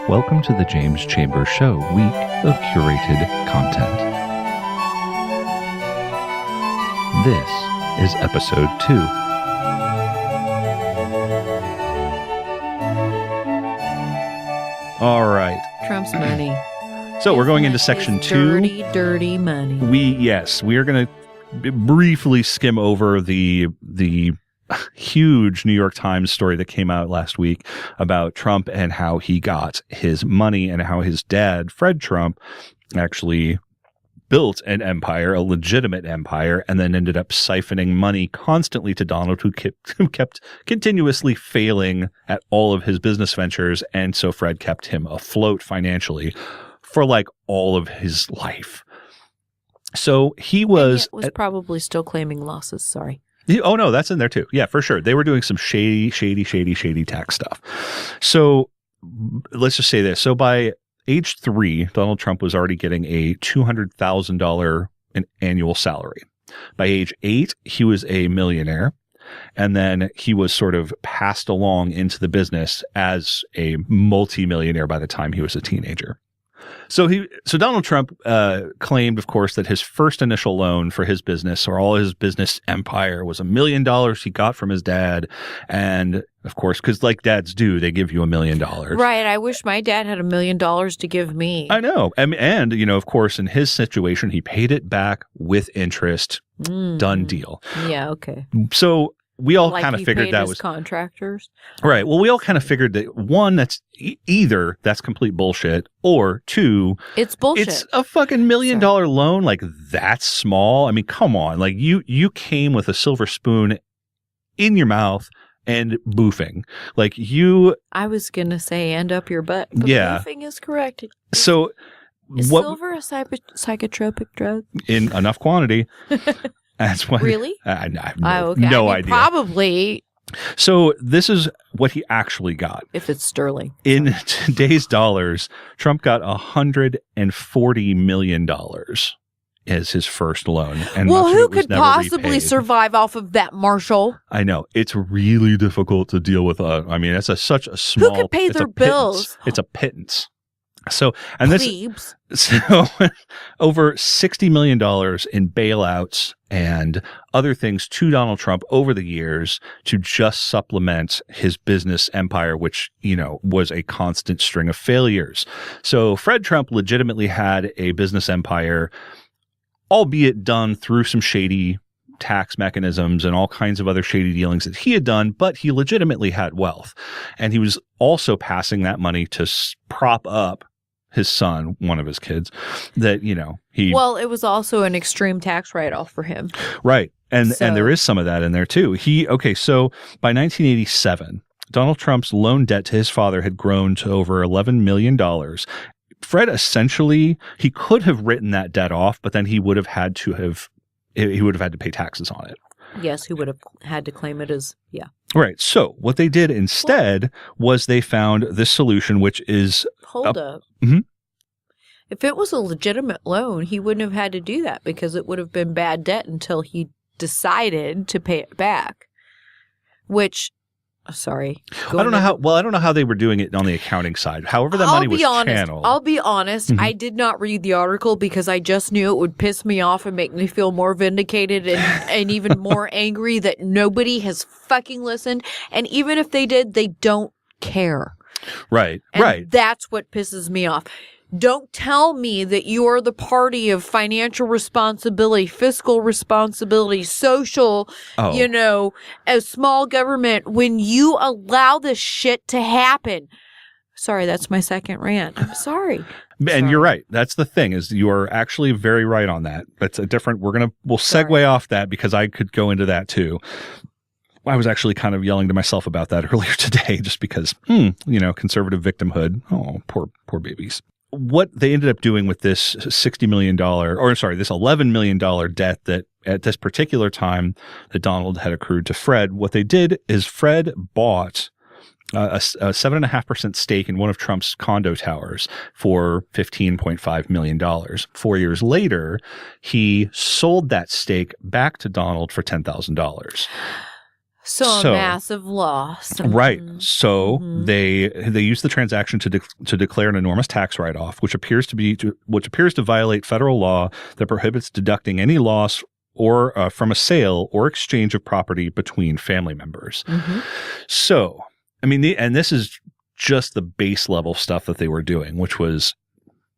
Welcome to the James Chambers Show, week of curated content. This is episode 2. All right. Trump's money. So we're going into section 2. Dirty money. We are going to briefly skim over the huge New York Times story that came out last week about Trump and how he got his money and how his dad, Fred Trump, actually built an empire, a legitimate empire, and then ended up siphoning money constantly to Donald, who kept continuously failing at all of his business ventures. And so Fred kept him afloat financially for like all of his life. So he was probably still claiming losses. Sorry. Oh, no, that's in there too. Yeah, for sure. They were doing some shady tax stuff. So let's just say this. So by age 3, Donald Trump was already getting a $200,000 annual salary. By age 8, he was a millionaire. And then he was sort of passed along into the business as a multimillionaire by the time he was a teenager. So Donald Trump claimed, of course, that his first initial loan for his business or all his business empire was $1 million he got from his dad. And of course, because like dads do, they give you $1 million. Right. I wish my dad had $1 million to give me. I know. And you know, of course, in his situation, he paid it back with interest. Done deal. Yeah. Okay. So we all kind of figured that was contractors. Right. Well, we all kind of figured that one, that's either that's complete bullshit, or two, it's bullshit. It's a fucking $1 million loan. Like, that's small. I mean, come on. Like you came with a silver spoon in your mouth and boofing. Like I was going to say end up your butt. But yeah. Boofing is correct. So is silver a psychotropic drug? In enough quantity. That's what. Really? I have okay. no idea. Probably. So this is what he actually got. If it's sterling. In today's dollars, Trump got $140 million as his first loan. And well, who could possibly survive off of that, Marshall? I know. It's really difficult to deal with. I mean, it's such a small. Who could pay their bills? It's a pittance. So, and Plebes. So over $60 million in bailouts and other things to Donald Trump over the years to just supplement his business empire, which, you know, was a constant string of failures. So Fred Trump legitimately had a business empire, albeit done through some shady tax mechanisms and all kinds of other shady dealings that he had done, but he legitimately had wealth. And he was also passing that money to prop up his son, one of his kids, that, you know, Well, it was also an extreme tax write-off for him. Right. And there is some of that in there too. So by 1987, Donald Trump's loan debt to his father had grown to over $11 million. Fred essentially, he could have written that debt off, but then he would have had to pay taxes on it. Yes, he would have had to claim it as, yeah. Right. So what they did instead was they found this solution, which is... Hold up. Mm-hmm. If it was a legitimate loan, he wouldn't have had to do that because it would have been bad debt until he decided to pay it back. Which, sorry. I don't know how they were doing it on the accounting side. However, that money was channeled. I'll be honest. Mm-hmm. I did not read the article because I just knew it would piss me off and make me feel more vindicated and even more angry that nobody has fucking listened. And even if they did, they don't care. Right, and right. That's what pisses me off. Don't tell me that you are the party of financial responsibility, fiscal responsibility, social, a small government when you allow this shit to happen. Sorry, that's my second rant. I'm sorry. And you're right. That's the thing, is you are actually very right on that. That's a different, we'll segue off that because I could go into that too. I was actually kind of yelling to myself about that earlier today just because, conservative victimhood. Oh, poor babies. What they ended up doing with this $60 million, this $11 million debt that at this particular time that Donald had accrued to Fred, what they did is Fred bought a 7.5% stake in one of Trump's condo towers for $15.5 million. 4 years later, he sold that stake back to Donald for $10,000. So a massive loss. Right. So they use the transaction to declare an enormous tax write-off, which appears to violate federal law that prohibits deducting any loss or from a sale or exchange of property between family members. So, I mean, and this is just the base level stuff that they were doing, which was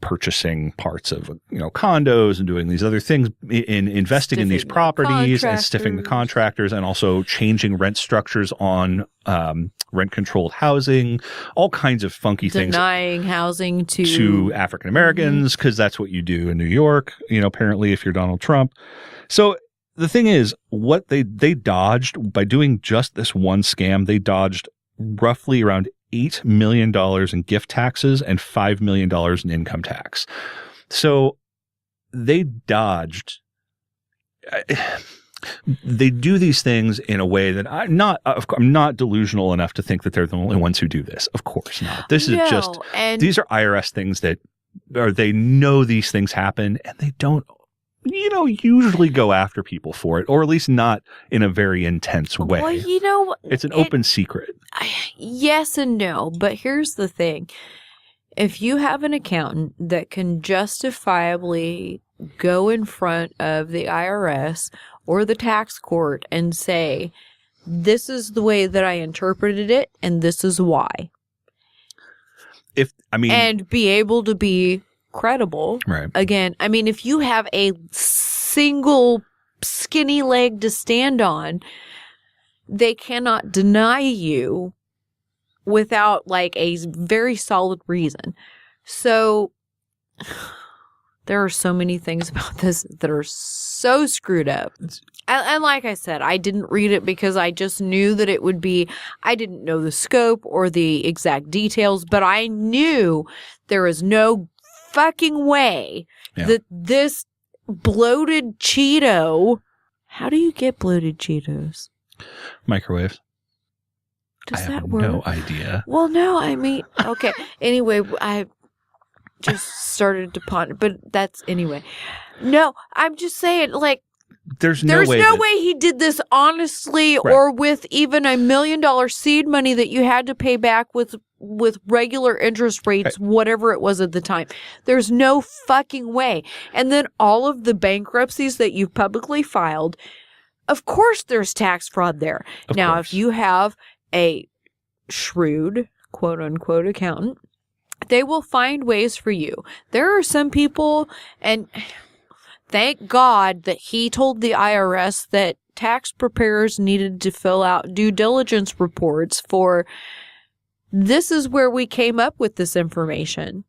purchasing parts of, condos and doing these other things in investing in these properties and stiffing the contractors, and also changing rent structures on rent controlled housing, all kinds of funky things. Denying housing to African Americans, because that's what you do in New York, apparently, if you're Donald Trump. So the thing is, what they dodged by doing just this one scam, they dodged roughly around $8 million in gift taxes and $5 million in income tax. So they dodged. They do these things in a way that I'm not delusional enough to think that they're the only ones who do this. Of course not. This is these are IRS things they know these things happen, and they don't, usually go after people for it, or at least not in a very intense way. Well, it's an open secret. Yes and no, but here's the thing. If you have an accountant that can justifiably go in front of the IRS or the tax court and say, this is the way that I interpreted it, and this is why. And be able to be credible. Right. Again, I mean, if you have a single skinny leg to stand on, they cannot deny you without like a very solid reason. So there are so many things about this that are so screwed up. And like I said, I didn't read it because I just knew that it would be, I didn't know the scope or the exact details, but I knew there is no fucking way that this bloated Cheeto, how do you get bloated Cheetos? Microwaves. Does I that have work? no idea. Well, no, I mean, okay. Anyway, I just started to ponder, but that's anyway. No, I'm just saying, like, there's no way he did this honestly, or with even $1 million seed money that you had to pay back with regular interest rates, whatever it was at the time. There's no fucking way. And then all of the bankruptcies that you've publicly filed, of course there's tax fraud there. Of course. If you have a shrewd, quote unquote, accountant, they will find ways for you. There are some people, and thank God that he told the IRS that tax preparers needed to fill out due diligence reports for, this is where we came up with this information.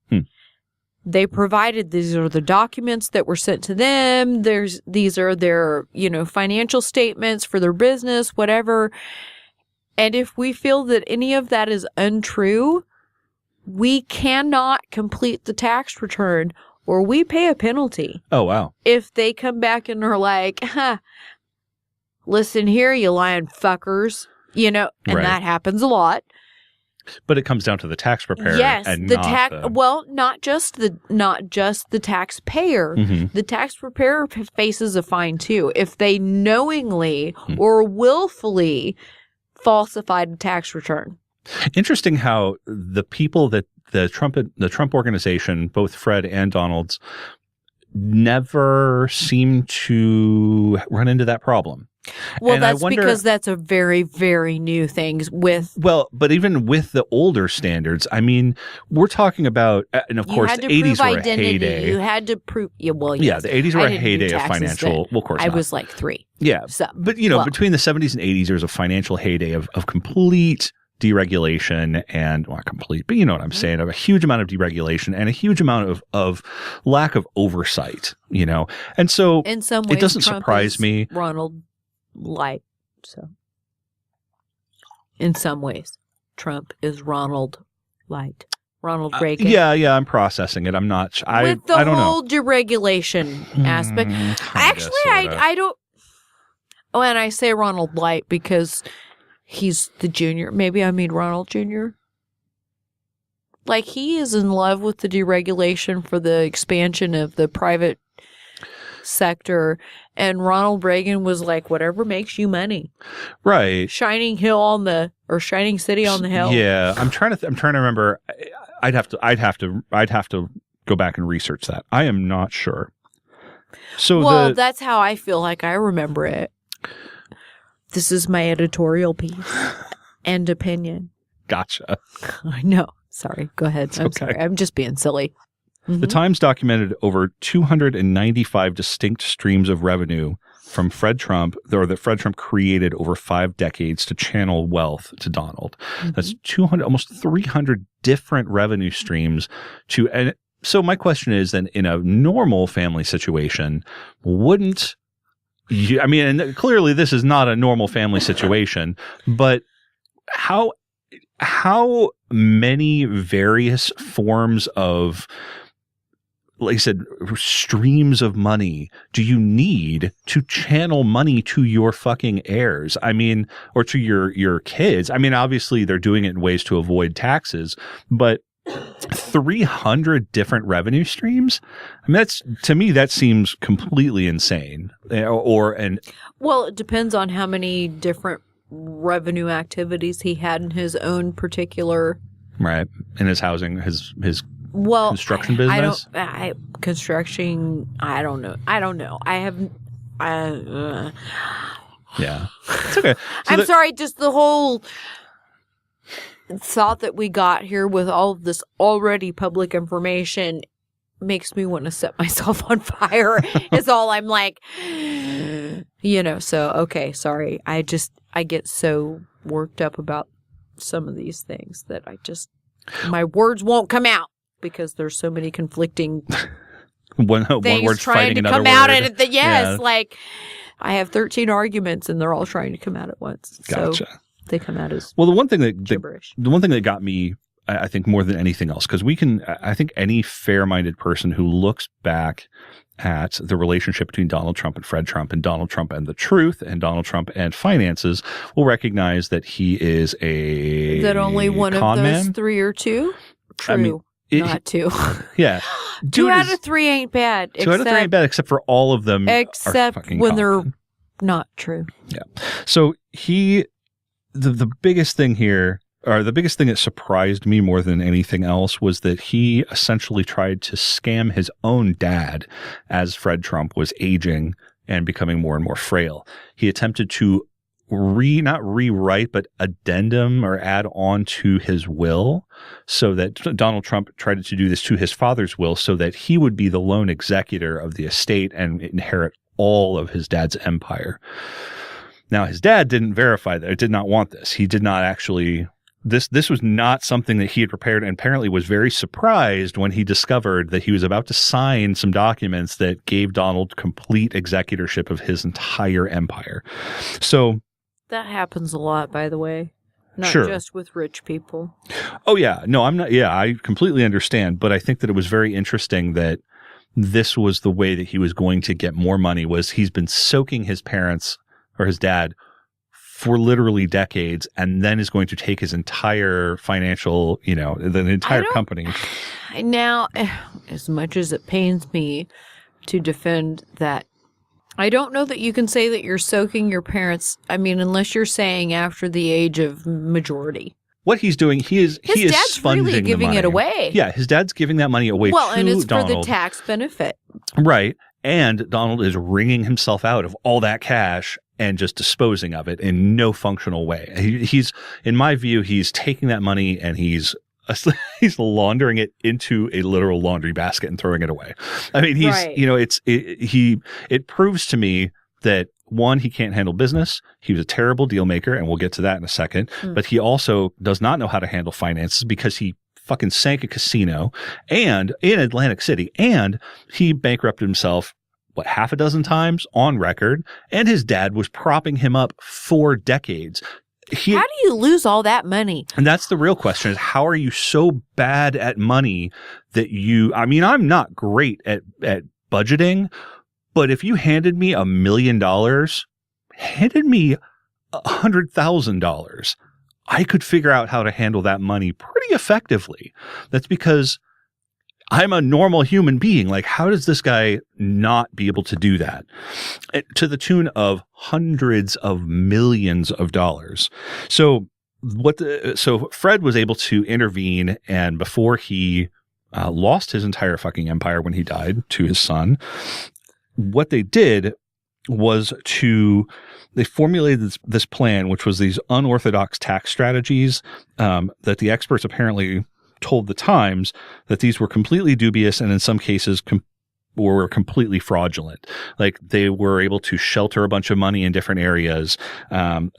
They provided, these are the documents that were sent to them. These are their, financial statements for their business, whatever. And if we feel that any of that is untrue, we cannot complete the tax return, or we pay a penalty. Oh, wow. If they come back and are like, listen here, you lying fuckers, and that happens a lot. But it comes down to the tax preparer. Yes, and not just the taxpayer. The tax preparer faces a fine too if they knowingly or willfully falsified a tax return. Interesting how the people that the Trump organization, both Fred and Donald's, never seem to run into that problem. Well, and that's because that's a very, very new thing but even with the older standards, I mean, we're talking about, and of course, the 80s were a heyday. You had to prove, the 80s were a heyday of financial, well, of course I was like 3. Yeah. So, but, between the 70s and 80s, there was a financial heyday of complete deregulation and, well, not complete, but you know what I'm saying, of a huge amount of deregulation and a huge amount of lack of oversight, And so in some ways, it doesn't Trump surprise me. Ronald Light. So in some ways, Trump is Ronald Light. Ronald Reagan. Yeah, I'm processing it. I'm not. With the I don't whole know. deregulation aspect. Actually, I don't. Oh, and I say Ronald Light because he's the junior. Maybe I mean Ronald Jr. Like, he is in love with the deregulation for the expansion of the private sector, and Ronald Reagan was like, whatever makes you money. Right. Shining city on the hill. Yeah. I'm trying to remember. I'd have to go back and research that. I am not sure. So that's how I feel like I remember it. This is my editorial piece and opinion. Gotcha. I know. Sorry. Go ahead. Sorry. I'm just being silly. Mm-hmm. The Times documented over 295 distinct streams of revenue from Fred Trump, or that Fred Trump created over 5 decades to channel wealth to Donald. Mm-hmm. That's 200, almost 300 different revenue streams and so my question is then, in a normal family situation, wouldn't you, I mean, and clearly this is not a normal family situation, but how many various forms of, like I said, streams of money do you need to channel money to your fucking heirs? I mean, or to your kids? I mean, obviously they're doing it in ways to avoid taxes, but 300 different revenue streams? I mean, to me, that seems completely insane. Well, it depends on how many different revenue activities he had in his own particular. Right. In his housing, his construction business? Construction, I don't know. Yeah. It's okay. I'm sorry, just the whole thought that we got here with all of this already public information makes me want to set myself on fire is all I'm like, so, okay, sorry. I get so worked up about some of these things that my words won't come out because there's so many conflicting one word's trying to another come out word. Like I have 13 arguments and they're all trying to come out at once. Gotcha. So they come out as the one thing that got me, I think, more than anything else, because I think any fair-minded person who looks back at the relationship between Donald Trump and Fred Trump, and Donald Trump and the truth, and Donald Trump and finances, will recognize that he is that only one of those 3 or 2? True. I mean, not 2. Yeah. 2 out of 3 ain't bad. 2 out of 3 ain't bad, except for all of them except when they're not true. Yeah. So the biggest thing here, or the biggest thing that surprised me more than anything else, was that he essentially tried to scam his own dad as Fred Trump was aging and becoming more and more frail. He attempted to not rewrite, but addendum or add on to his will, so that Donald Trump tried to do this to his father's will so that he would be the lone executor of the estate and inherit all of his dad's empire. Now, his dad didn't verify that. Did not want this. He did not actually. This was not something that he had prepared, and apparently was very surprised when he discovered that he was about to sign some documents that gave Donald complete executorship of his entire empire. So that happens a lot, by the way. Not sure. Just with rich people. Oh, yeah. No, I'm not. Yeah, I completely understand. But I think that it was very interesting that this was the way that he was going to get more money, was he's been soaking his parents or his dad for literally decades, and then is going to take his entire financial, the entire company. Now, as much as it pains me to defend that, I don't know that you can say that you're soaking your parents. I mean, unless you're saying after the age of majority. What he's doing, he is funding really giving the money. It away. Yeah, his dad's giving that money away to Donald. Well, and it's for the tax benefit. Right. And Donald is wringing himself out of all that cash and just disposing of it in no functional way. He's, in my view, he's taking that money and he's laundering it into a literal laundry basket and throwing it away. I mean, it proves to me that, one, he can't handle business. He was a terrible deal maker, and we'll get to that in a second. But he also does not know how to handle finances because he fucking sank a casino and in Atlantic City, and he bankrupted himself half a dozen times on record, and his dad was propping him up for decades. How do you lose all that money? And that's the real question, is how are you so bad at money that I'm not great at budgeting, but if you handed me $1 million, handed me $100,000, I could figure out how to handle that money pretty effectively. That's because I'm a normal human being. Like, how does this guy not be able to do that? To the tune of hundreds of millions of dollars. So Fred was able to intervene, and before he lost his entire fucking empire when he died to his son, what they did was they formulated this plan, which was these unorthodox tax strategies that the experts apparently told the Times that these were completely dubious and in some cases were completely fraudulent. Like, they were able to shelter a bunch of money in different areas.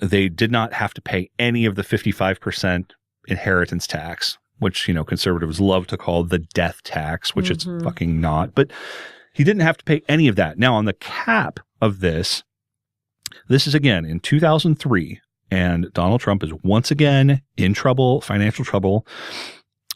They did not have to pay any of the 55% inheritance tax, which, conservatives love to call the death tax, which it's fucking not. But he didn't have to pay any of that. Now, on the cap of this is again in 2003, and Donald Trump is once again in trouble, financial trouble.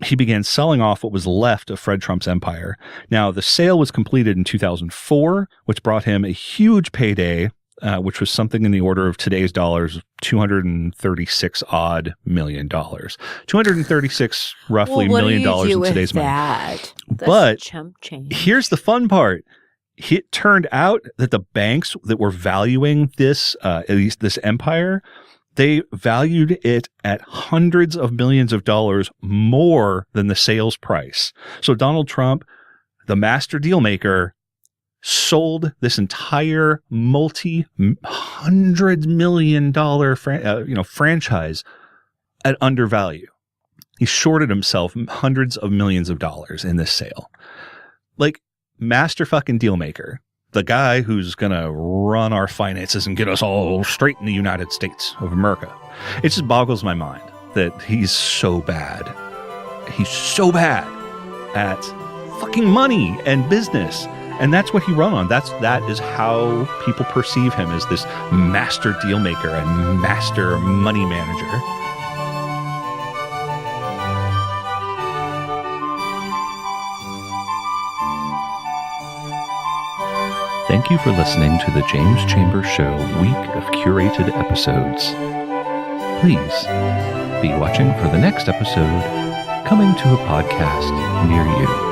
He began selling off what was left of Fred Trump's empire. Now, the sale was completed in 2004, which brought him a huge payday, which was something in the order of today's dollars, $236 odd million. 236 roughly $1 million in today's money. That's but chump change. Here's the fun part. It turned out that the banks that were valuing this, at least this empire, they valued it at hundreds of millions of dollars more than the sales price. So Donald Trump, the master dealmaker, sold this entire multi-hundred million dollar franchise at undervalue. He shorted himself hundreds of millions of dollars in this sale. Like, master fucking dealmaker. The guy who's going to run our finances and get us all straight in the United States of America. It just boggles my mind that he's so bad. He's so bad at fucking money and business. And that's what he run on. That is how people perceive him, as this master dealmaker and master money manager. Thank you for listening to the James Chambers Show week of curated episodes. Please be watching for the next episode coming to a podcast near you.